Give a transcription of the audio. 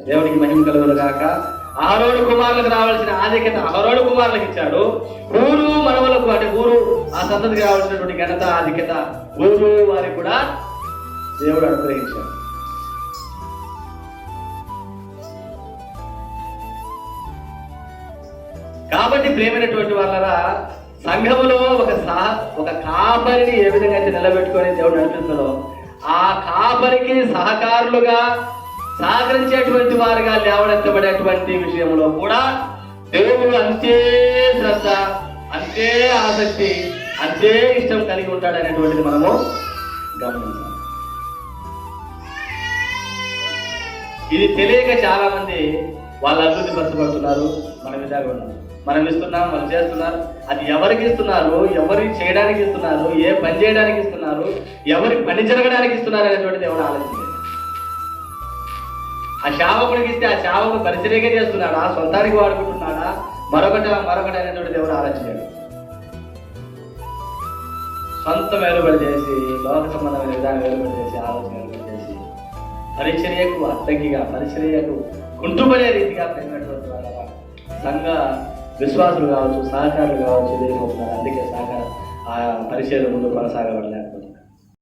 దేవునికి మహిమ కలుగును గాక. అహరోను కుమారులకు రావాల్సిన ఆధిక్యత అహరోను కుమారులకు ఇచ్చాడు. ఊరు మనవలకు అంటే ఊరు ఆ సంతతికి రావాల్సినటువంటి ఘనత ఆధిక్యత ఊరు వారికి కూడా దేవుడు అనుగ్రహించాడు. కాబట్టి ప్రేమైనటువంటి వాళ్ళరా, సంఘములో ఒక కాపరిని ఏ విధంగా అయితే నిలబెట్టుకొని దేవుడు నడిపిస్తున్నాడో ఆ కాపరికి సహకారులుగా సహకరించేటువంటి వారుగా లేవనెత్తబడేటువంటి విషయంలో కూడా దేవుడు అంతే శ్రద్ధ, అంతే ఆసక్తి, అంతే ఇష్టం కలిగి ఉంటాడు అనేటువంటిది మనము గమనించాలి. ఇది తెలియక చాలా మంది వాళ్ళ అభివృద్ధి పరచబడుతున్నారు. మనం ఇలాగే ఉన్నాం, మనం ఇస్తున్నాం, మనం చేస్తున్నారు. అది ఎవరికి ఇస్తున్నారు, ఎవరి చేయడానికి ఇస్తున్నారు, ఏ పని చేయడానికి ఇస్తున్నారు, ఎవరి పని జరగడానికి ఇస్తున్నారు అనేటువంటిది ఎవరు ఆలోచించారు. ఆ సేవకుడికి ఇస్తే ఆ సేవకు పరిచర్యగా చేస్తున్నాడా, సొంతానికి వాడుకుంటున్నాడా, మరొకటి అనేటువంటిది ఎవరు ఆలోచించాడు. సొంత వేలుబడి చేసి, లోక సంబంధమైన విధానం వేలుబడి చేసి, ఆలోచన వేలుబడి చేసి, పరిచర్యకు అడ్డంకిగా, పరిచర్యకు కుంటుపడే రీతిగా పెరిగినటువంటి వాళ్ళ సంఘ విశ్వాసులు కావచ్చు, సహకారులు కావచ్చు, ఇదేమవుతున్నారు. అందుకే సహకార ఆ పరిచర్య ముందు కొనసాగబడలేకపోతున్నారు.